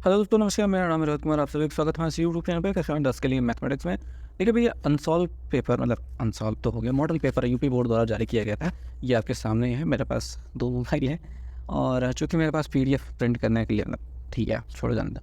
Hello दोस्तों, नमस्कार। मेरा नाम है रोहित कुमार। आप सभी का स्वागत है हमारे यूट्यूब चैनल पे कक्षा 10 के लिए मैथमेटिक्स में। देखिए भैया, अनसॉल्व पेपर मतलब अनसॉल्व तो हो गया, मॉडल पेपर यूपी बोर्ड द्वारा जारी किया गया था। ये आपके सामने है। मेरे पास 2 मोबाइल है और चूँकि मेरे पास पीडीएफ प्रिंट करने के लिए मतलब ठीक है, छोड़ जाने दो।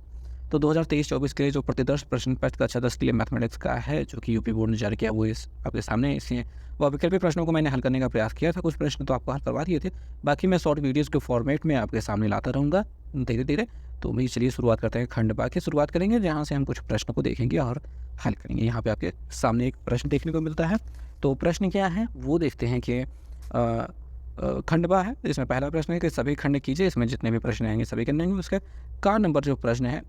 तो 2023-24 के लिए जो प्रतिदर्श प्रश्न पत्र कक्षा 10 के लिए मैथमेटिक्स का है, जो कि यूपी बोर्ड ने जारी किया, वो इस आपके सामने है। इसलिए वो विकल्पी प्रश्नों को मैंने हल करने का प्रयास किया था। कुछ प्रश्न तो आपको हल करवा दिए थे, बाकी मैं शॉर्ट वीडियोज़ के फॉर्मेट में आपके सामने लाता रहूँगा धीरे-धीरे। तो भाई चलिए शुरुआत करते हैं। खंड बा की शुरुआत करेंगे, जहाँ से हम कुछ प्रश्नों को देखेंगे और हल करेंगे। यहाँ पे आपके सामने एक प्रश्न देखने को मिलता है। तो प्रश्न क्या है वो देखते हैं कि खंड बा है। इसमें पहला प्रश्न है कि सभी खंड कीजिए। इसमें जितने भी प्रश्न आएंगे सभी करने होंगे। उसका का नंबर जो प्रश्न है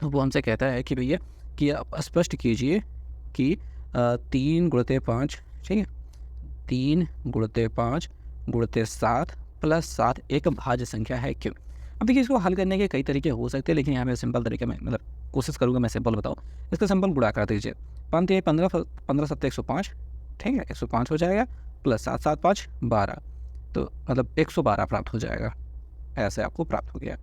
वो हमसे कहता है कि भैया कि आप स्पष्ट कीजिए कि 3 गुणित 5, ठीक है, 3 गुणित 5 गुणित 7 प्लस 7 एक भाज्य संख्या है क्यों? अब देखिए, इसको हल करने के कई तरीके हो सकते हैं, लेकिन यहाँ पे सिंपल तरीके में मतलब कोशिश करूँगा मैं सिंपल बताऊँ। इसका सिंपल गुणा कर दीजिए। 5 तिया 15, 15 सत्ते 105, ठीक है, 105 हो जाएगा, प्लस 7 7 5 12, तो मतलब 112 प्राप्त हो जाएगा। ऐसे आपको प्राप्त हो गया।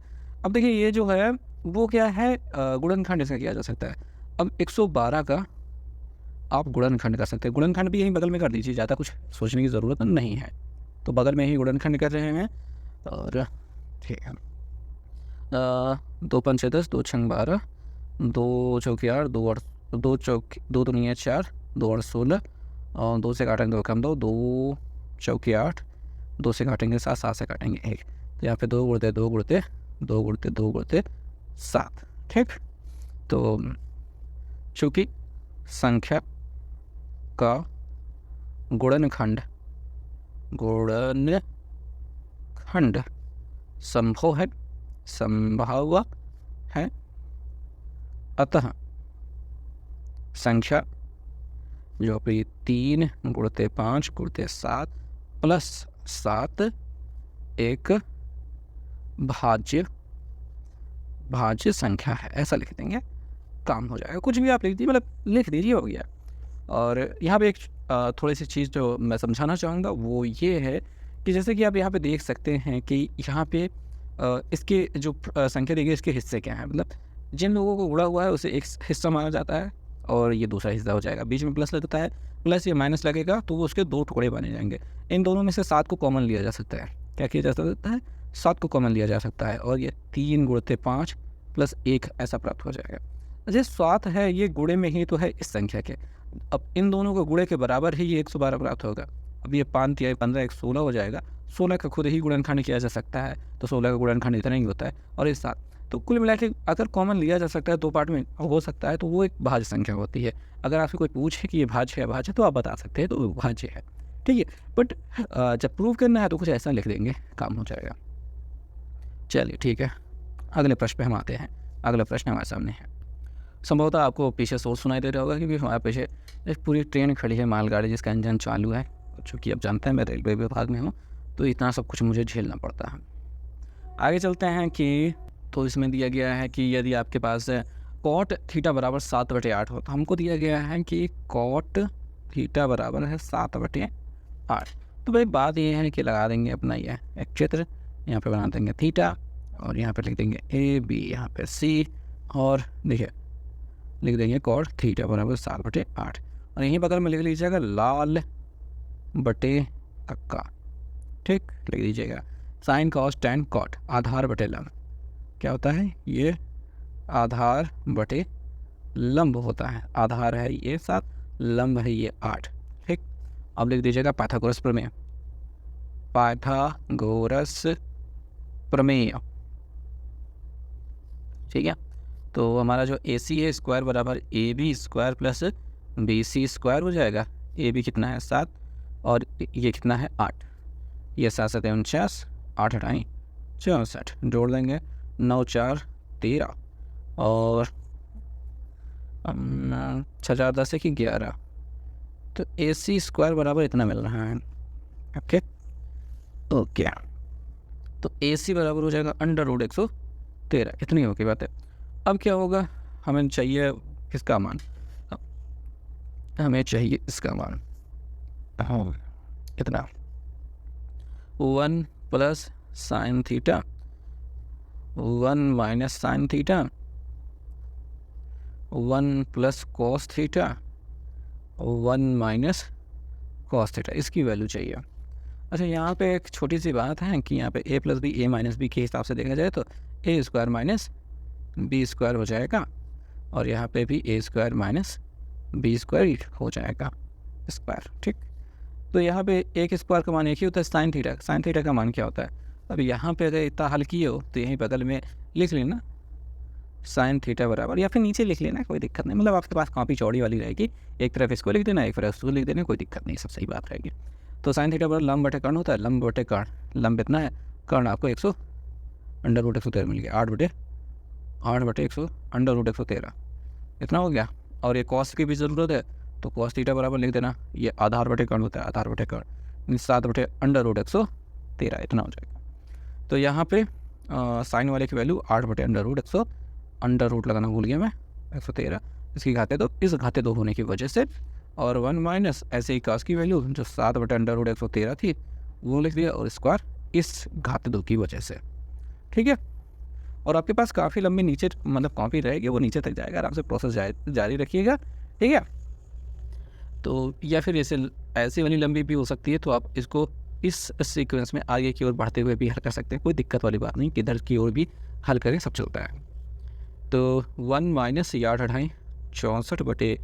अब देखिए, ये जो है वो क्या है, गुणनखंड इसका किया जा सकता है। अब 112 का आप गुणनखंड कर सकते हैं। गुणनखंड भी यहीं बगल में कर दीजिए, ज़्यादा कुछ सोचने की ज़रूरत नहीं है। तो बगल में ही गुणनखंड कर रहे हैं और ठीक है। 2 5 6 10, 2 6 12, 2 चौके 8, 2 दूनी है 4, 2 और 16, और 2 से काटेंगे 2 कम 2, 2 चौके 8, 2 से काटेंगे 7, 7 से काटेंगे 1। तो यहाँ पे 2 गुणते 2 गुणते 2 गुणते 2 गुणते 7, ठीक। तो चूँकि संख्या का गुणनखंड संभव है, अतः संख्या जो भी 3 गुणित 5 गुणित 7 प्लस 7 एक भाज्य संख्या है, ऐसा लिख देंगे, काम हो जाएगा। कुछ भी आप लिख दीजिए, मतलब लिख दीजिए, हो गया। और यहाँ पे एक थोड़ी सी चीज़ जो मैं समझाना चाहूँगा वो ये है कि जैसे कि आप यहाँ पे देख सकते हैं कि यहाँ पे इसके जो संख्या दी गई, इसके हिस्से क्या हैं। मतलब जिन लोगों को गुणा हुआ है उसे एक हिस्सा माना जाता है और ये दूसरा हिस्सा हो जाएगा। बीच में प्लस लगता है, प्लस या माइनस लगेगा तो वो उसके 2 टुकड़े बने जाएंगे। इन दोनों में से 7 को कॉमन लिया जा सकता है। क्या किया जा सकता है? 7 को कॉमन लिया जा सकता है और ये 3 गुणित 5 प्लस 1 ऐसा प्राप्त हो जाएगा। जो 7 है ये गुणे में ही तो है इस संख्या के। अब इन दोनों को गुणे के बराबर ही ये 112 प्राप्त होगा। अब ये 5 तिया 15, 1 16 हो जाएगा। 16 का खुद ही गुणनखंड किया जा सकता है, तो 16 का गुणनखंड इतना ही होता है और ये 7। तो कुल मिला के अगर कॉमन लिया जा सकता है 2 पार्ट में हो सकता है, तो वो एक भाज्य संख्या होती है। अगर आपसे कोई पूछे कि ये भाज्य है अभाज्य, तो आप बता सकते हैं तो वो भाज्य है, ठीक है। बट जब प्रूव करना है तो कुछ ऐसा लिख देंगे, काम हो जाएगा। चलिए ठीक है, अगले प्रश्न पे हम आते हैं। अगला प्रश्न हमारे सामने है। संभवतः आपको पीछे शोर सुनाई दे रहा होगा, क्योंकि हमारे पीछे एक पूरी ट्रेन खड़ी है, मालगाड़ी जिसका इंजन चालू है। चूँकि आप जानते हैं मैं रेलवे विभाग में हूँ, तो इतना सब कुछ मुझे झेलना पड़ता है। आगे चलते हैं कि तो इसमें दिया गया है कि यदि आपके पास कॉट थीटा बराबर 7/8 हो, तो हमको दिया गया है कि कॉट थीटा बराबर है 7/8। तो भाई बात ये है कि लगा देंगे अपना ये एक चित्र, यहाँ पे बना देंगे थीटा और यहाँ पे लिख देंगे ए बी, यहाँ पे सी, और देखिए लिख देंगे कॉट थीटा बराबर 7/8 और यहीं बगल में लिख लीजिएगा लाल बटे कक्का, ठीक, लिख दीजिएगा साइन कॉस टेन कॉट, आधार बटे लंब। क्या होता है ये? आधार बटे लंब होता है। आधार है ये 7, लंब है ये 8, ठीक। अब लिख दीजिएगा पाइथागोरस प्रमेय, पाइथागोरस प्रमेय, ठीक है। तो हमारा जो ए सी है स्क्वायर बराबर a b square plus b c square हो जाएगा। ए बी कितना है 7 और ये कितना है 8। ये 7 7 49, 8 8 64, जोड़ देंगे 9 4 13 और 6 4 10 1 11। तो ए सी स्क्वायर बराबर इतना मिल रहा है। ओके ओके, तो ए सी बराबर हो जाएगा √113। इतनी होगी बात है। अब क्या होगा, हमें चाहिए किसका मान? हमें चाहिए इसका मान, हाँ कितना, 1 plus sine theta 1 minus sine theta 1 plus cos theta 1 minus cos theta, इसकी वैल्यू चाहिए। अच्छा, यहाँ पे एक छोटी सी बात है कि यहाँ पे a plus b a minus b के हिसाब से देखा जाए तो a square minus b square हो जाएगा, और यहाँ पे भी a square minus b square हो जाएगा स्क्वायर। ठीक, तो यहाँ पे एक स्क्वायर का मान एक ही होता है साइन थीटा। साइन थीटा का मान क्या होता है? अब यहाँ पे अगर इतना हल किए हो तो यहीं बगल में लिख लेना साइन थीटा बराबर, या फिर नीचे लिख लेना, कोई दिक्कत नहीं। मतलब आपके पास कॉपी चौड़ी वाली रहेगी, एक तरफ इसको लिख देना, एक तरफ उसको लिख देना, कोई दिक्कत नहीं, सब सही बात रहेगी। तो साइन थीटा बराबर लंब बटे कर्ण होता है। लंब बटे कर्ण, लंब इतना है, कर्ण आपको 100 अंडर रूट 113 मिल गया। 8 बटे 100 अंडर रूट 113 इतना हो गया। और ये कॉस की भी ज़रूरत है तो कॉस थीटा बराबर लिख देना, ये आधार बटे कर्ण होता है, आधार बटे कर्ण 7 बटे अंडर रूट 113 इतना हो जाएगा। तो यहाँ पे साइन वाले की वैल्यू 8 बटे अंडर रूट लगाना भूल गया मैं, 113 इसकी घाते 2, इस घाते 2 होने की वजह से, और 1 माइनस ऐसे ही कॉस की वैल्यू जो 7 बटे अंडर रूट 113 थी वो लिख दिया, और स्क्वायर इस घाते 2 की वजह से। ठीक है, और आपके पास काफ़ी लंबी नीचे मतलब कॉपी रहेगी, वो नीचे तक जाएगा, आराम से प्रोसेस जारी रखिएगा। ठीक है, तो या फिर ऐसे वाली लंबी भी हो सकती है, तो आप इसको इस सीक्वेंस में आगे की ओर बढ़ते हुए भी हल कर सकते हैं, कोई दिक्कत वाली बात नहीं, किधर की ओर भी हल करें सब चलता है। तो 1 माइनस 8 64 बटे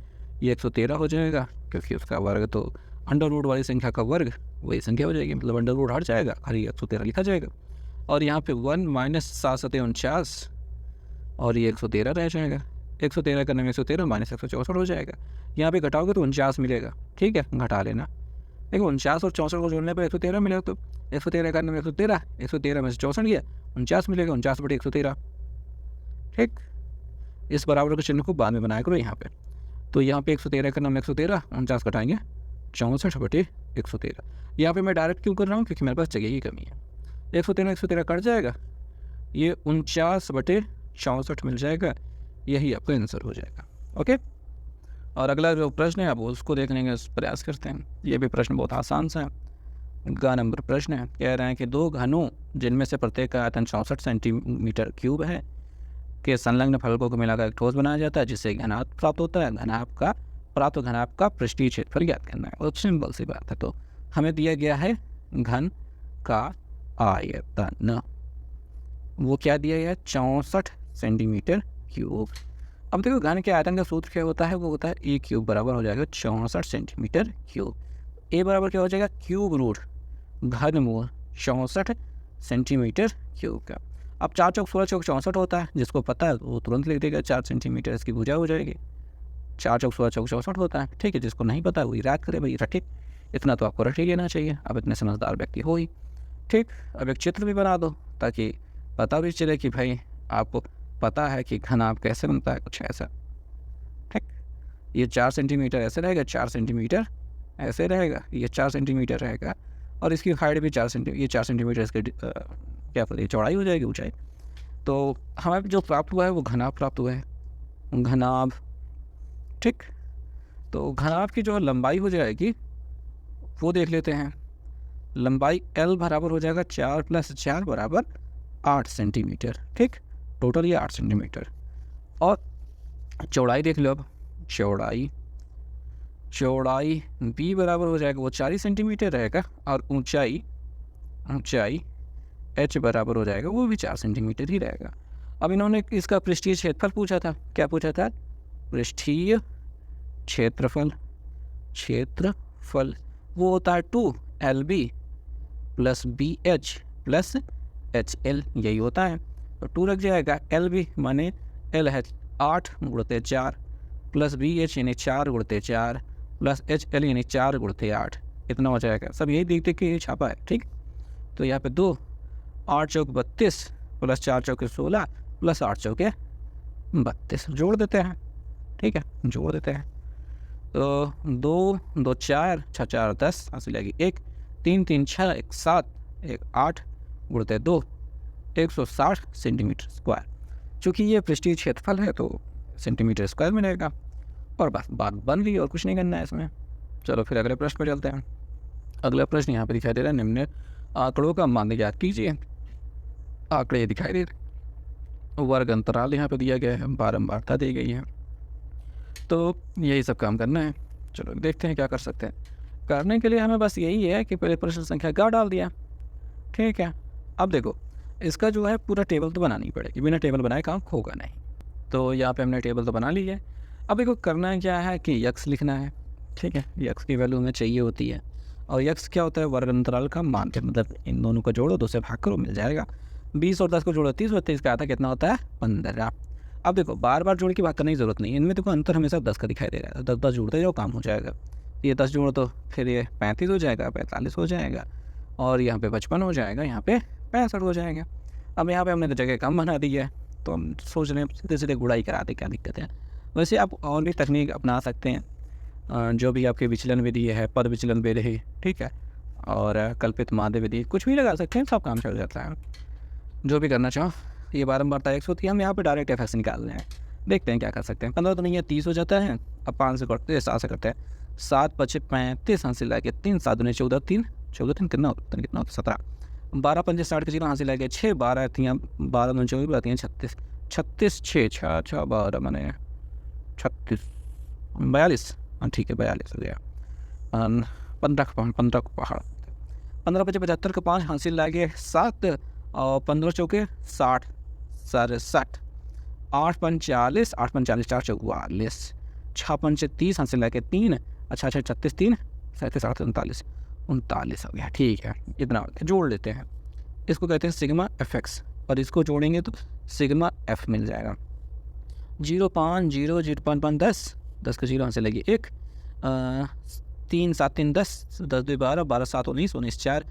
ये 113 हो जाएगा, क्योंकि उसका वर्ग तो अंडर रूट वाली संख्या का वर्ग वही संख्या हो जाएगी, मतलब अंडर रूट हट जाएगा, खाली 113 लिखा जाएगा। और यहाँ पे 1 माइनस 7 सते 49 और ये 113 रह जाएगा। 113 करने में 113 माइनस 164 हो जाएगा। यहाँ पे घटाओगे तो 49 मिलेगा। ठीक है, घटा लेना। देखो 49 और 64 को जोड़ने पर 113 मिलेगा, तो 113 करने में 113 में से 64 गया, 49 मिलेगा, 49 बटे 113। ठीक, इस बराबर के चिन्ह को बाद में बनाया करो यहाँ पे। तो यहाँ पे 113 का नाम 113, 49 घटाएंगे 64 बटे 113। यहाँ पे मैं डायरेक्ट क्यों कर रहा हूँ? क्योंकि मेरे पास जगह की कमी है। 113 कट जाएगा, ये 49 बटे 64 मिल जाएगा, यही आपका आंसर हो जाएगा। ओके, और अगला जो प्रश्न है आप उसको देखने का प्रयास करते हैं। ये भी प्रश्न बहुत आसान सा है। गा नंबर प्रश्न है, कह रहे हैं कि दो घनों जिनमें से प्रत्येक का आयतन 64 सेंटीमीटर क्यूब है के संलग्न फलकों को मिलाकर एक ठोस बनाया जाता है, जिससे घनाभ प्राप्त होता है। घनाभ का पृष्ठीय क्षेत्रफल ज्ञात करना है। बहुत सिंपल सी बात है। तो हमें दिया गया है घन का आयतन, वो क्या दिया गया है? 64 सेंटीमीटर क्यूब। अब देखो घन के आयतन का सूत्र क्या होता है? वो होता है ए क्यूब बराबर हो जाएगा 64 सेंटीमीटर क्यूब। ए बराबर क्या हो जाएगा? क्यूब रूट घनमूल 64 सेंटीमीटर क्यूब का। अब 4 चौक 16 चौक 64 होता है, जिसको पता है वो तुरंत लिख देगा 4 सेंटीमीटर इसकी भुजा हो जाएगी। 4 चौक 16 चौक 64 होता है। ठीक है, जिसको नहीं पता है वही याद करे भाई, रटे इतना तो आपको रट ही लेना चाहिए। अब इतने समझदार व्यक्ति हो ही। ठीक, अब एक चित्र भी बना दो ताकि पता भी चले कि भाई आपको पता है कि घनाभ कैसे बनता है, कुछ ऐसा। ठीक, ये 4 सेंटीमीटर ऐसे रहेगा, 4 सेंटीमीटर ऐसे रहेगा, ये 4 सेंटीमीटर रहेगा, और इसकी हाइट भी 4 सेंटीमीटर, ये 4 सेंटीमीटर इसके क्या बोलते हैं चौड़ाई हो जाएगी, ऊंचाई। तो हमें जो प्राप्त हुआ है वो घनाभ प्राप्त हुआ है, घनाभ। ठीक, तो घनाभ की जो लंबाई हो जाएगी वो देख लेते हैं। लंबाई L बराबर हो जाएगा 4 + 4 बराबर 8 सेंटीमीटर। ठीक, टोटल ये 8 सेंटीमीटर। और चौड़ाई देख लो। अब चौड़ाई B बराबर हो जाएगा वो 40 सेंटीमीटर रहेगा, और ऊंचाई H बराबर हो जाएगा वो भी 4 सेंटीमीटर ही रहेगा। अब इन्होंने इसका पृष्ठीय क्षेत्रफल पूछा था। क्या पूछा था? पृष्ठीय क्षेत्रफल वो होता है 2LB + BH + HL, यही होता है। तो 2 लग जाएगा। LB माने L है 8 × 4 + BH यानी 4 × 4 + HL यानी 4 × 8, इतना हो जाएगा। सब यही देख के ये छापा है। ठीक, तो यहाँ पे 2 8 चौक 32 + 4 चौके 16 + 8 चौके 32 जोड़ देते हैं। ठीक है, जोड़ देते हैं। तो 2 2 4 6 4 10 हासिल लगी 1 3 3 6 1 7 1 8 × 2 160 सेंटीमीटर स्क्वायर। चूँकि ये पृष्ठीय क्षेत्रफल है तो सेंटीमीटर स्क्वायर मिलेगा, और बस बात बन गई, और कुछ नहीं करना है इसमें। चलो फिर अगले प्रश्न पर चलते हैं। अगला प्रश्न यहाँ पर दिखाई दे रहा है, निम्न आंकड़ों का मान ज्ञात कीजिए। आंकड़े दिखाई दे रहे, वर्ग अंतराल यहाँ पे दिया गया है, बारंबारता दी गई है। तो यही सब काम करना है। चलो देखते हैं क्या कर सकते हैं। करने के लिए हमें बस यही है कि पहले प्रश्न संख्या का डाल दिया, ठीक है। अब देखो इसका जो है पूरा टेबल तो बनानी पड़ेगी, बिना टेबल बनाए काम होगा नहीं। तो यहाँ पे हमने टेबल तो बना ली है। अब देखो करना क्या है कि यक्स लिखना है, ठीक है। यक्स की वैल्यू हमें चाहिए होती है, और यक्स क्या होता है, वर्ग अंतराल का मान है, मतलब इन दोनों को जोड़ो, 2 से भाग करो, मिल जाएगा। 20 और 10 को जोड़ो 30, और 30 का आधा कितना होता है 15। अब देखो बार बार जोड़ की बात करने की ज़रूरत नहीं है, इनमें देखो अंतर हमेशा 10 का दिखाई दे रहा है। 10 जोड़ते जाओ काम हो जाएगा। ये 10 जोड़ो तो फिर ये 35 हो जाएगा, 45 हो जाएगा, और यहाँ पे 55 हो जाएगा, यहाँ पे 65 हो जाएगा। अब यहाँ पे हमने तो जगह कम बना दी है, तो हम सोच रहे हैं सीधे सीधे गुड़ाई करा दे, क्या दिक्कत है। वैसे आप और भी तकनीक अपना सकते हैं, जो भी आपके विचलन विधि है, पद विचलन विधि, ठीक है, और कल्पित माध्य विधि, कुछ भी लगा सकते हैं, सब काम चल जाता है। जो भी करना चाहो। ये बारंबारता एक्स होती है, हम यहाँ पे डायरेक्ट एफ एक्स निकाल रहे हैं। देखते हैं क्या कर सकते हैं। 15 तो नहीं है, 30 हो जाता है। अब 5 से करते हैं, 7 से करते हैं। 7 पचे 35 हासिल लाके 3, 7 दूनी 14, 3 कितना होता है, 17। 12 पंजे 60 के 0 हासिल लाके 6, 12 थी, 12 दूनी 24 आती हैं 36, 36 6 6 6 12 मैंने 36 42, हाँ ठीक है 42 हो गया। 15 को पहाड़, 15 पचे 75 का 5 हासिल लाके 7, और 15 चौके 60, 60, 8 45, 8 45 4 44, 6 पंचे 30 हासिल लाके 3, अच्छा 36 3 37 8 39 39 हो गया, ठीक है। इतना जोड़ लेते हैं। इसको कहते हैं सिग्मा एफ एक्स, और इसको जोड़ेंगे तो सिग्मा एफ मिल जाएगा। 0 5 0 0 5 5 10, 10 का 0 हासिल लगी 1, 3 7 3 10, 10 2 12, 12 7 19, 19 4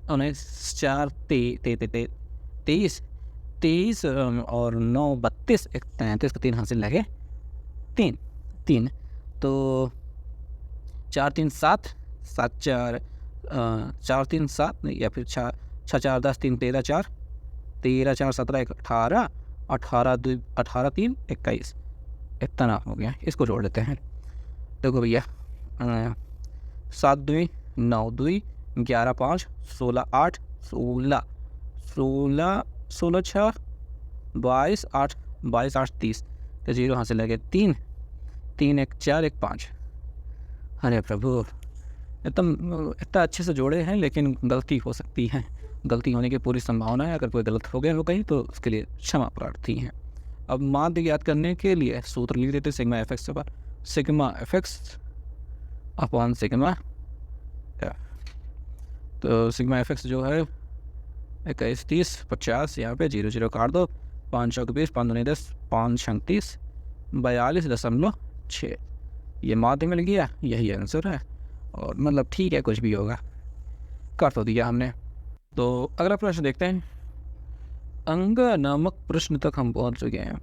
4 23, 23 और 9 32, 33 का 3 हासिल लगे 3 3, तो 4 3 7 7 4 4 3 7, या फिर 6 4 10 3 13 4 13 4 17 1 18 18 2 18 3 21, इतना हो गया। इसको जोड़ लेते हैं। देखो भैया 7 2 9 2 11 5 16 8 16 16 16 6 22 8 22 8 30 के 0 हासिल लगे 3 3 1 4 1 5। अरे प्रभु, इतना अच्छे से जोड़े हैं, लेकिन गलती हो सकती है। गलती होने की पूरी संभावना है। अगर कोई गलत हो गया हो कहीं तो उसके लिए क्षमा प्रार्थी हैं। अब माध्य याद करने के लिए सूत्र लिख देते सिग्मा एफ एक्स पर, sigma F x upon sigma F. तो सिग्मा एफ एक्स जो है 21 30 50, यहाँ पे 0 0 काट दो, 5 चौक 20, 5 दूनी 10, 5 36 42.6। ये माध्य मिल गया, यही आंसर है। और मतलब ठीक है, कुछ भी होगा, कर तो दिया हमने। तो अगला प्रश्न देखते हैं। अंग नामक प्रश्न तक हम पहुंच चुके हैं।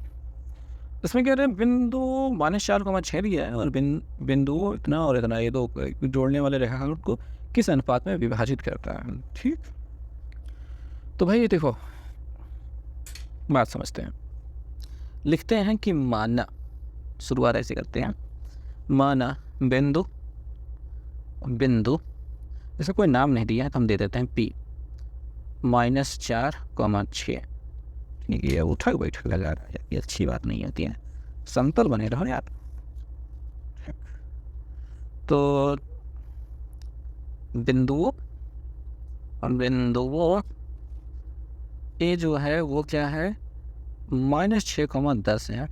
इसमें कह रहे हैं बिंदु -4,6 दिया है, और बिंदु इतना और इतना, ये दो जोड़ने वाले रेखाखंड को किस अनुपात में विभाजित करता है। ठीक, तो भाई ये देखो बात समझते हैं। लिखते हैं कि माना, शुरुआत ऐसे करते हैं, माना बिंदु इसका कोई नाम नहीं दिया है तो हम दे देते हैं P -4,6। ठीक है, उठक बैठक लगा रहा है, ये अच्छी बात नहीं होती है, समतल बने रहो यार। तो बिंदुओं ए जो है वो क्या है, -6,10 है,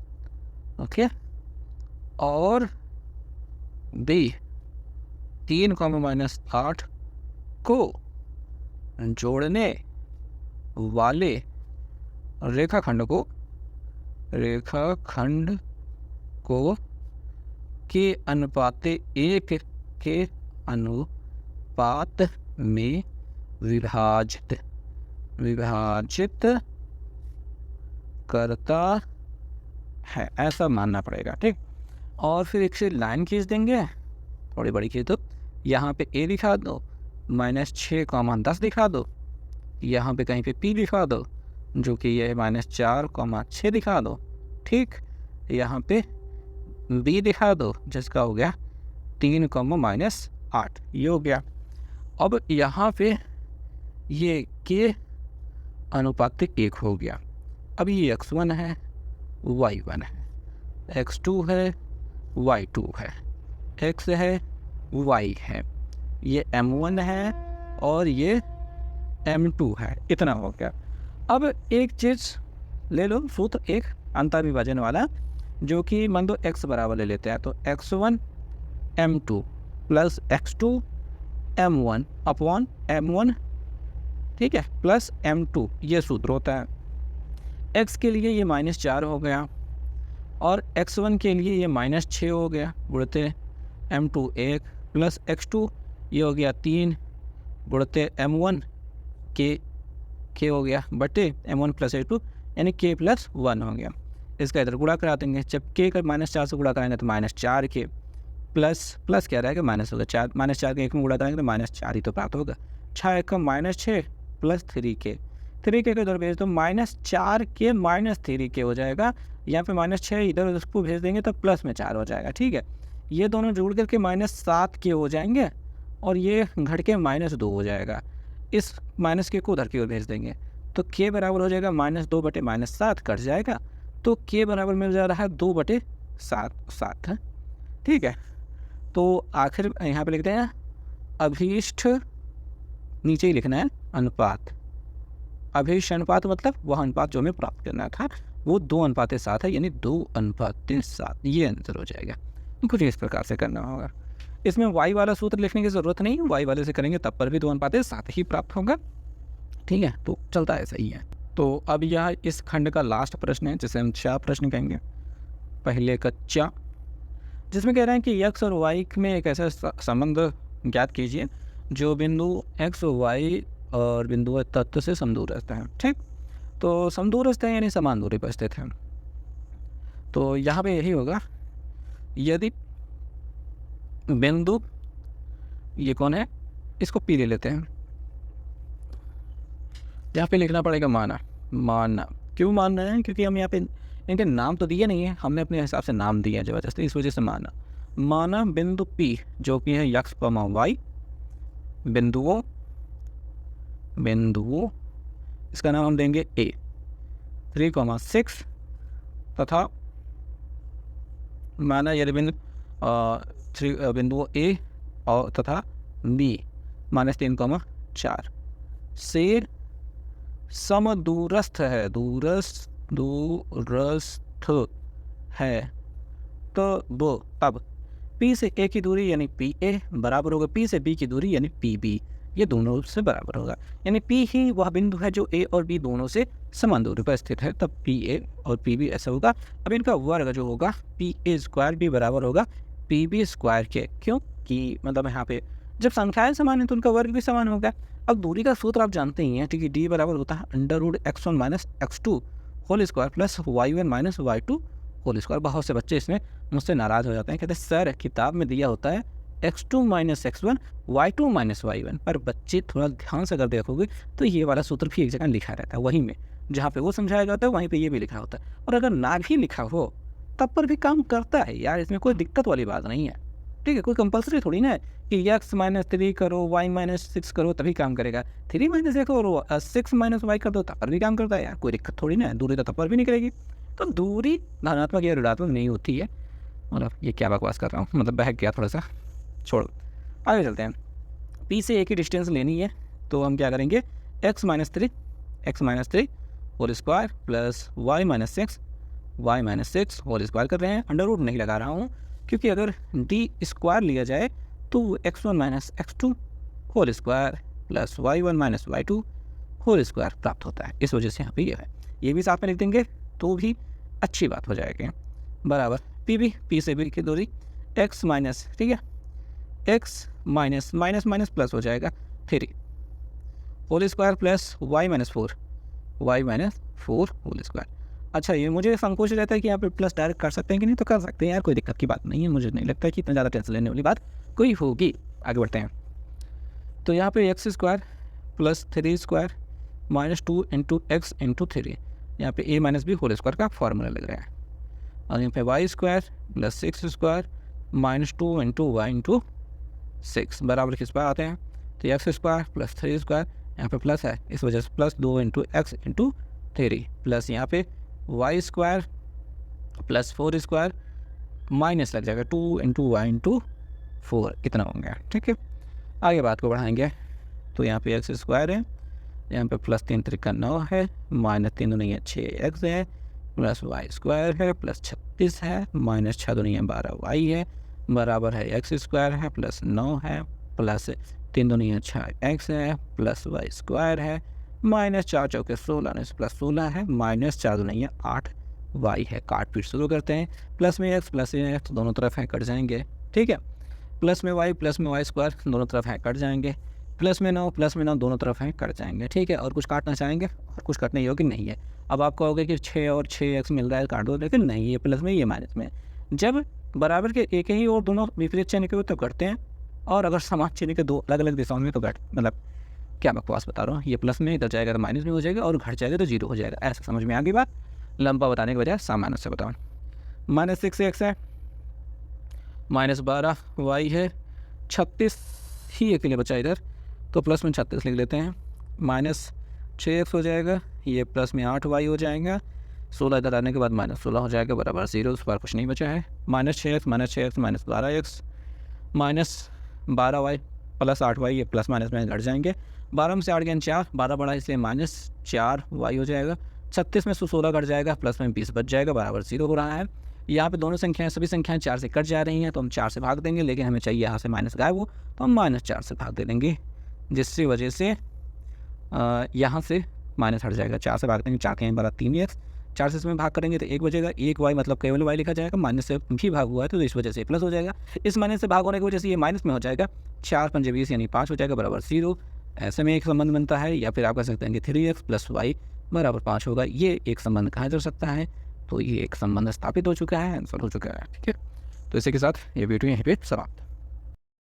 ओके। और बी 3,-8 को जोड़ने वाले रेखाखंड को के अनुपात 1 के अनुपात में विभाजित करता है, ऐसा मानना पड़ेगा। ठीक, और फिर एक से लाइन खींच देंगे, थोड़ी बड़ी खींच दो, यहाँ पे ए दिखा दो, -6,10 दिखा दो, यहाँ पे कहीं पे P दिखा दो जो कि ये -4,6 दिखा दो। ठीक, यहाँ पे B दिखा दो जिसका हो गया 3,-8, ये हो गया। अब यहाँ पे ये के अनुपातिक 1 हो गया, अब ये x1 है, y1 है, x2 है, y2 है, x है, y है, ये m1 है और ये m2 है। इतना हो गया। अब एक चीज़ ले लो, सूत्र एक अंतर्विभाजन वाला, जो कि मान दो x बराबर ले लेते हैं, तो x1 m2 plus x2 m1 upon m1, ठीक है, प्लस m2, ये सूत्र होता है। x के लिए ये -4 हो गया और x1 के लिए ये -6 हो गया, गुणते m2 1 प्लस x2 ये हो गया 3 गुणते m1 के हो गया बटे m1 प्लस a2 यानी k प्लस 1 हो गया। इसका इधर गुणा करा देंगे, जब k का -4 से गुणा कराएंगे तो -4 के प्लस क्या रहेगा, माइनस होगा 4, -4 के 1 में गुणा करेंगे तो -4 ही तो प्राप्त होगा। 6 1 का -6 प्लस 3k को इधर भेज दो, -4 के -3k हो जाएगा। यहाँ पे -6 इधर उसको भेज देंगे तो प्लस में 4 हो जाएगा, ठीक है। ये दोनों जुड़ करके -7k हो जाएंगे और ये घट के -2 हो जाएगा। इस माइनस के को उधर की ओर भेज देंगे तो k बराबर हो जाएगा -2 बटे -7 कट जाएगा, तो k बराबर मिल जा रहा है 2 बटे 7 है, ठीक है। तो आखिर यहाँ पे लिखते हैं अभीष्ट, नीचे ही लिखना है अनुपात। अभीष्ट अनुपात मतलब वह अनुपात जो हमें प्राप्त करना था वो 2:7 है, यानी 2:7, ये आंसर हो जाएगा। कुछ इस प्रकार से करना होगा। इसमें y वाला सूत्र लिखने की ज़रूरत नहीं है, y वाले से करेंगे तब पर भी 2:7 ही प्राप्त होगा, ठीक है। तो चलता है, सही है। तो अब यह इस खंड का लास्ट प्रश्न है, जिसे हम चा प्रश्न कहेंगे, पहले का चा, जिसमें कह रहे हैं कि x और y में एक ऐसा संबंध ज्ञात कीजिए जो बिंदु x और y और बिंदु तत्व से समदूरस्थ है, ठीक। तो समदूरस्थ है यानी समान दूरी पर स्थित है। तो यहाँ पे यही होगा, यदि बिंदु, ये कौन है, इसको P ले लेते हैं, यहाँ पे लिखना पड़ेगा माना। क्यों मान रहे हैं, क्योंकि हम यहाँ पे इनके नाम तो दिए नहीं है, हमने अपने हिसाब से नाम दिया है जबरदस्ती, इस वजह से माना बिंदु P जो कि है x, y, बिंदुओं, इसका नाम हम देंगे A, 3, 6 तथा माना यदि बिंदुओं A और तथा B -3, 4 समदूरस्थ है, दूरस्थ है, तो वो तब P से A की दूरी यानी PA बराबर होगा P से B की दूरी यानी PB, ये दोनों से बराबर होगा, यानी P ही वह बिंदु है जो A और B दोनों से समान दूरी पर स्थित है, तब PA और PB ऐसा होगा। अब इनका वर्ग जो होगा PA² भी बराबर होगा PB² के, क्यों कि मतलब यहाँ पे जब संख्याएं समान है तो उनका वर्ग भी समान होगा। अब दूरी का सूत्र आप जानते ही हैं, ठीक है, D बराबर होता है √x1 - x2 whole square plus y1 - y2 whole square. बहुत से बच्चे इसमें मुझसे नाराज़ हो जाते हैं, कहते हैं सर किताब में दिया होता है x2 - x1 y2 - y1, पर बच्चे थोड़ा ध्यान से अगर देखोगे तो ये वाला सूत्र भी एक जगह लिखा रहता है, वहीं में जहाँ पे वो समझाया जाता है वहीं पे ये भी लिखा होता है। और अगर ना भी लिखा हो तब पर भी काम करता है यार, इसमें कोई दिक्कत वाली बात नहीं है, ठीक है। कोई कंपलसरी थोड़ी ना है कि x - 3 करो, y - 6 करो तभी काम करेगा, 3 - x और 6 - y कर दो तब पर भी काम करता है यार, कोई दिक्कत थोड़ी ना है, दूरी तो तब पर भी निकलेगी। तो दूरी धनात्मक या ऋणात्मक नहीं होती है, मतलब ये क्या बकवास कर रहा हूँ, मतलब बहक गया थोड़ा सा, छोड़ो आगे चलते हैं। P से A की डिस्टेंस लेनी है तो हम क्या करेंगे, x - 3 whole square plus y - 6 whole square कर रहे हैं, √ नहीं लगा रहा हूँ क्योंकि अगर D² लिया जाए तो x1 - x2 whole square plus y1 - y2 whole square प्राप्त होता है, इस वजह से यहाँ पे ये है, ये भी साथ में लिख देंगे तो भी अच्छी बात हो जाएगी। बराबर PB, P से B की दूरी x माइनस, ठीक है, x माइनस प्लस हो जाएगा 3 whole square plus y - 4 whole square. अच्छा, ये मुझे संकोच रहता है कि यहाँ पे प्लस डायरेक्ट कर सकते हैं कि नहीं, तो कर सकते हैं यार, कोई दिक्कत की बात नहीं है, मुझे नहीं लगता कि इतना ज़्यादा टेंशन लेने वाली बात कोई होगी। आगे बढ़ते हैं, तो यहाँ पे x² प्लस 3² -2 × x × 3, यहाँ पे a - b होल स्क्वायर का फॉर्मूला लग रहा है, और यहाँ पे y² प्लस 6² -2 × y × 6 बराबर किस पर आते हैं, तो x² प्लस 3² यहाँ पे प्लस है, इस वजह से प्लस 2 × x × 3 प्लस यहाँ पे y square plus 4 square minus लग जाएगा 2 इंटू वाई इंटू 4 कितना होंगे, ठीक है। आगे बात को बढ़ाएंगे तो यहाँ पे एक्स स्क्वायर है, यहाँ पे प्लस 3 त्रिका 9 है, माइनस 3 दूनी है 6 एक्स है, प्लस वाई स्क्वायर है, प्लस 36 है, माइनस 6 दूनी है 12 वाई है, बराबर है एक्स स्क्वायर है प्लस 9 है, प्लस 3 दूनी है 6 एक्स है, प्लस वाई स्क्वायर है, माइनस 4 चौके 16 प्लस 16 है, माइनस 4 दूनी है 8 वाई है। काट पीट शुरू करते हैं, प्लस में एक्स प्लस में एक्स दोनों तरफ है, कट जाएंगे, ठीक है। प्लस में वाई स्क्वायर दोनों तरफ है, कट जाएंगे, प्लस में 9 दोनों तरफ हैं, कट जाएंगे, ठीक है। और कुछ काटना चाहेंगे, और कुछ कटने योग्य नहीं है। अब आप कहोगे कि 6 और 6x मिल रहा है काट दो, लेकिन नहीं, ये प्लस में ये माइनस में। जब बराबर के एक ही और दोनों विपरीत चिन्ह के हो तो कटते हैं, और अगर समान चिन्ह के दो अलग अलग दिशाओं में तो कट, मतलब क्या बकवास बता रहा हूँ, ये प्लस में इधर जाएगा तो माइनस में हो जाएगा, और घट जाएगा तो 0 हो जाएगा। ऐसा समझ में आ गई बात, लंबा बताने के बजाय सामान्य से बताओ। माइनस 6x है, माइनस 12 वाई है, 36 ही एक के लिए बचा इधर, तो प्लस में 36 लिख लेते हैं, माइनस 6x हो जाएगा, ये प्लस में 8 वाई हो जाएगा, 16 इधर आने के बाद माइनस 16 हो जाएगा, बराबर 0, उस पर कुछ नहीं बचा है। Minus 6x minus 12x minus 12 y plus 8 y, ये प्लस माइनस में घट जाएंगे, 12 में से 8 गया 4, 12 बड़ा इसलिए माइनस 4 वाई हो जाएगा, 36 में से 16 घट जाएगा, प्लस में 20 बच जाएगा, बराबर 0 हो रहा है। यहाँ पे दोनों संख्याएं सभी संख्याएं 4 से कट जा रही हैं, तो हम 4 से भाग देंगे, लेकिन हमें चाहिए यहाँ से माइनस गायब हो, तो हम माइनस 4 से भाग दे देंगे, जिसकी वजह से यहाँ से माइनस हट जाएगा। 4 से भाग देंगे, 4 के बड़ा 3x, 4 से इसमें भाग करेंगे तो 1 बचेगा, 1 वाई मतलब केवल वाई लिखा जाएगा, माइनस से भी भाग हुआ है तो इस वजह से प्लस हो जाएगा, इस माइनस से भाग होने की वजह से ये माइनस में हो जाएगा, 4 पंजे 20 यानी 5 हो जाएगा, बराबर 0। ऐसे में एक संबंध बनता है, या फिर आप कह सकते हैं कि 3x प्लस वाई बराबर 5 होगा, ये एक संबंध कहा जा सकता है। तो ये एक संबंध स्थापित हो चुका है, आंसर हो चुका है, ठीक है। तो इसी के साथ ये वीडियो यहीं पे समाप्त।